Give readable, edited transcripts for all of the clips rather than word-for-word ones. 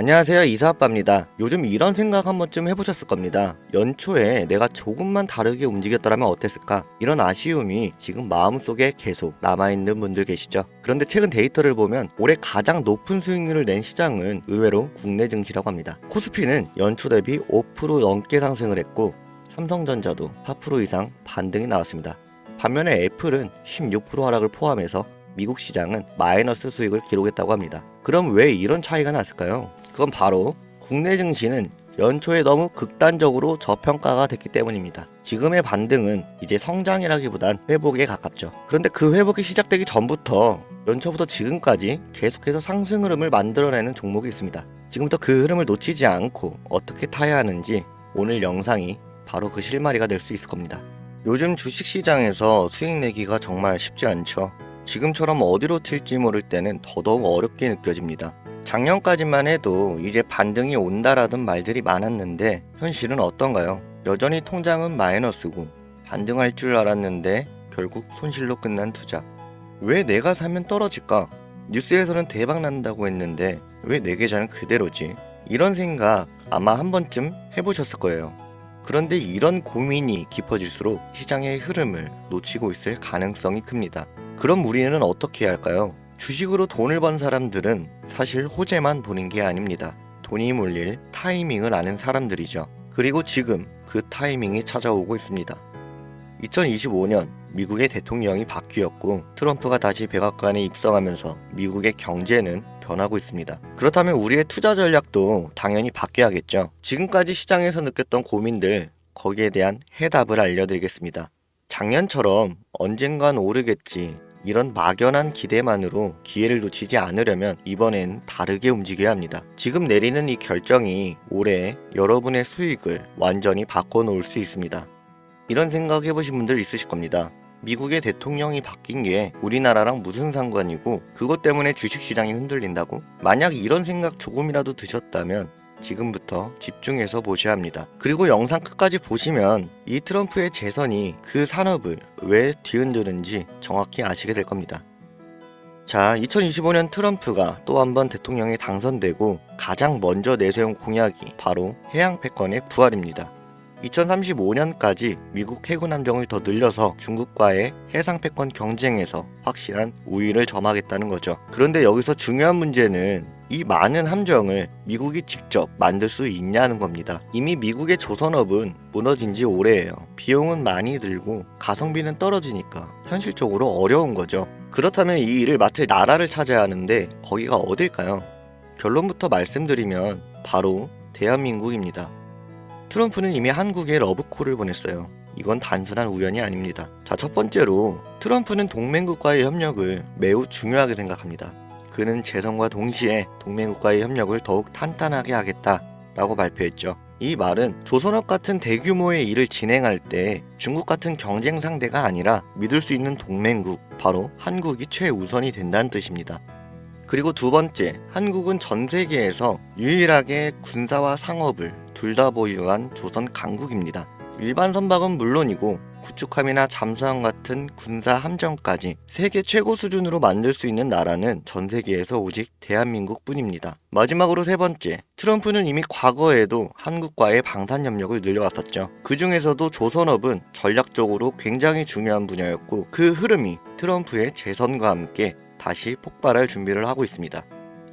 안녕하세요, 이사아빠입니다. 요즘 이런 생각 한 번쯤 해보셨을 겁니다. 연초에 내가 조금만 다르게 움직였더라면 어땠을까? 이런 아쉬움이 지금 마음속에 계속 남아있는 분들 계시죠? 그런데 최근 데이터를 보면 올해 가장 높은 수익률을 낸 시장은 의외로 국내 증시라고 합니다. 코스피는 연초 대비 5% 넘게 상승을 했고 삼성전자도 4% 이상 반등이 나왔습니다. 반면에 애플은 16% 하락을 포함해서 미국 시장은 마이너스 수익을 기록했다고 합니다. 그럼 왜 이런 차이가 났을까요? 그건 바로 국내 증시는 연초에 너무 극단적으로 저평가가 됐기 때문입니다. 지금의 반등은 이제 성장이라기보단 회복에 가깝죠. 그런데 그 회복이 시작되기 전부터 연초부터 지금까지 계속해서 상승 흐름을 만들어내는 종목이 있습니다. 지금부터 그 흐름을 놓치지 않고 어떻게 타야 하는지 오늘 영상이 바로 그 실마리가 될 수 있을 겁니다. 요즘 주식시장에서 수익 내기가 정말 쉽지 않죠. 지금처럼 어디로 튈지 모를 때는 더더욱 어렵게 느껴집니다. 작년까지만 해도 이제 반등이 온다라던 말들이 많았는데 현실은 어떤가요? 여전히 통장은 마이너스고 반등할 줄 알았는데 결국 손실로 끝난 투자. 왜 내가 사면 떨어질까? 뉴스에서는 대박 난다고 했는데 왜 내 계좌는 그대로지? 이런 생각 아마 한 번쯤 해보셨을 거예요. 그런데 이런 고민이 깊어질수록 시장의 흐름을 놓치고 있을 가능성이 큽니다. 그럼 우리는 어떻게 해야 할까요? 주식으로 돈을 번 사람들은 사실 호재만 보는 게 아닙니다. 돈이 몰릴 타이밍을 아는 사람들이죠. 그리고 지금 그 타이밍이 찾아오고 있습니다. 2025년 미국의 대통령이 바뀌었고 트럼프가 다시 백악관에 입성하면서 미국의 경제는 변하고 있습니다. 그렇다면 우리의 투자 전략도 당연히 바뀌어야겠죠. 지금까지 시장에서 느꼈던 고민들, 거기에 대한 해답을 알려드리겠습니다. 작년처럼 언젠간 오르겠지, 이런 막연한 기대만으로 기회를 놓치지 않으려면 이번엔 다르게 움직여야 합니다. 지금 내리는 이 결정이 올해 여러분의 수익을 완전히 바꿔놓을 수 있습니다. 이런 생각 해보신 분들 있으실 겁니다. 미국의 대통령이 바뀐 게 우리나라랑 무슨 상관이고 그것 때문에 주식시장이 흔들린다고? 만약 이런 생각 조금이라도 드셨다면 지금부터 집중해서 보셔야 합니다. 그리고 영상 끝까지 보시면 이 트럼프의 재선이 그 산업을 왜 뒤흔드는지 정확히 아시게 될 겁니다. 자, 2025년 트럼프가 또 한 번 대통령에 당선되고 가장 먼저 내세운 공약이 바로 해양 패권의 부활입니다. 2035년까지 미국 해군 함정을 더 늘려서 중국과의 해상 패권 경쟁에서 확실한 우위를 점하겠다는 거죠. 그런데 여기서 중요한 문제는 이 많은 함정을 미국이 직접 만들 수 있냐는 겁니다. 이미 미국의 조선업은 무너진 지 오래예요. 비용은 많이 들고 가성비는 떨어지니까 현실적으로 어려운 거죠. 그렇다면 이 일을 맡을 나라를 찾아야 하는데 거기가 어딜까요? 결론부터 말씀드리면 바로 대한민국입니다. 트럼프는 이미 한국에 러브콜을 보냈어요. 이건 단순한 우연이 아닙니다. 자, 첫 번째로 트럼프는 동맹국과의 협력을 매우 중요하게 생각합니다. 그는 재선과 동시에 동맹국과의 협력을 더욱 탄탄하게 하겠다라고 발표했죠. 이 말은 조선업 같은 대규모의 일을 진행할 때 중국 같은 경쟁 상대가 아니라 믿을 수 있는 동맹국, 바로 한국이 최우선이 된다는 뜻입니다. 그리고 두 번째, 한국은 전 세계에서 유일하게 군사와 상업을 둘 다 보유한 조선 강국입니다. 일반 선박은 물론이고 구축함이나 잠수함 같은 군사 함정까지 세계 최고 수준으로 만들 수 있는 나라는 전 세계에서 오직 대한민국 뿐입니다. 마지막으로 세 번째, 트럼프는 이미 과거에도 한국과의 방산협력을 늘려왔었죠. 그 중에서도 조선업은 전략적으로 굉장히 중요한 분야였고 그 흐름이 트럼프의 재선과 함께 다시 폭발할 준비를 하고 있습니다.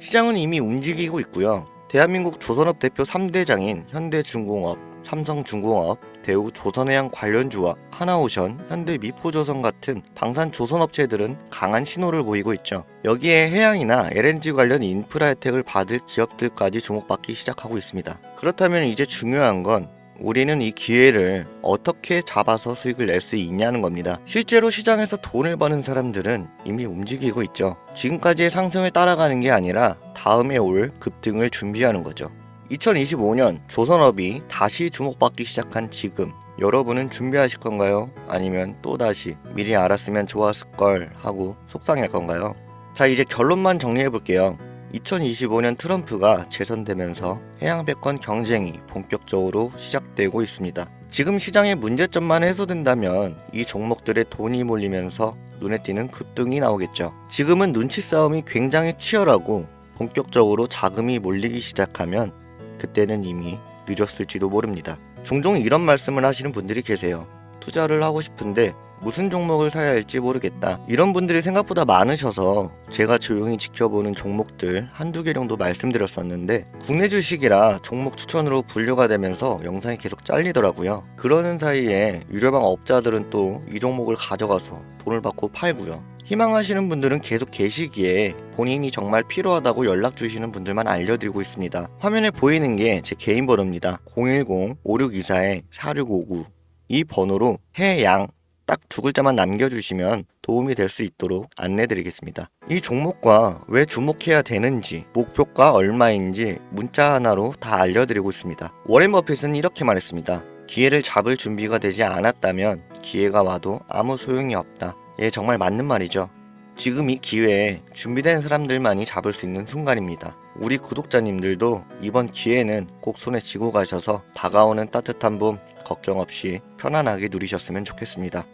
시장은 이미 움직이고 있고요. 대한민국 조선업 대표 3대장인 현대중공업, 삼성중공업, 대우조선해양 관련주와 하나오션, 현대미포조선 같은 방산 조선업체들은 강한 신호를 보이고 있죠. 여기에 해양이나 LNG 관련 인프라 혜택을 받을 기업들까지 주목받기 시작하고 있습니다. 그렇다면 이제 중요한 건 우리는 이 기회를 어떻게 잡아서 수익을 낼 수 있냐는 겁니다. 실제로 시장에서 돈을 버는 사람들은 이미 움직이고 있죠. 지금까지의 상승을 따라가는 게 아니라 다음에 올 급등을 준비하는 거죠. 2025년 조선업이 다시 주목받기 시작한 지금, 여러분은 준비하실 건가요? 아니면 또다시 미리 알았으면 좋았을 걸 하고 속상할 건가요? 자, 이제 결론만 정리해 볼게요. 2025년 트럼프가 재선되면서 해양 패권 경쟁이 본격적으로 시작되고 있습니다. 지금 시장의 문제점만 해소된다면 이 종목들의 돈이 몰리면서 눈에 띄는 급등이 나오겠죠. 지금은 눈치 싸움이 굉장히 치열하고 본격적으로 자금이 몰리기 시작하면 그때는 이미 늦었을지도 모릅니다. 종종 이런 말씀을 하시는 분들이 계세요. 투자를 하고 싶은데 무슨 종목을 사야 할지 모르겠다. 이런 분들이 생각보다 많으셔서 제가 조용히 지켜보는 종목들 한두 개 정도 말씀드렸었는데 국내 주식이라 종목 추천으로 분류가 되면서 영상이 계속 잘리더라고요. 그러는 사이에 유료방 업자들은 또 이 종목을 가져가서 돈을 받고 팔고요. 희망하시는 분들은 계속 계시기에 본인이 정말 필요하다고 연락 주시는 분들만 알려드리고 있습니다. 화면에 보이는 게 제 개인 번호입니다. 010-5624-4659 이 번호로 해양 딱 두 글자만 남겨주시면 도움이 될 수 있도록 안내드리겠습니다. 이 종목과 왜 주목해야 되는지, 목표가 얼마인지 문자 하나로 다 알려드리고 있습니다. 워렌 버핏은 이렇게 말했습니다. 기회를 잡을 준비가 되지 않았다면 기회가 와도 아무 소용이 없다. 예, 정말 맞는 말이죠. 지금 이 기회에 준비된 사람들만이 잡을 수 있는 순간입니다. 우리 구독자님들도 이번 기회는 꼭 손에 쥐고 가셔서 다가오는 따뜻한 봄 걱정 없이 편안하게 누리셨으면 좋겠습니다.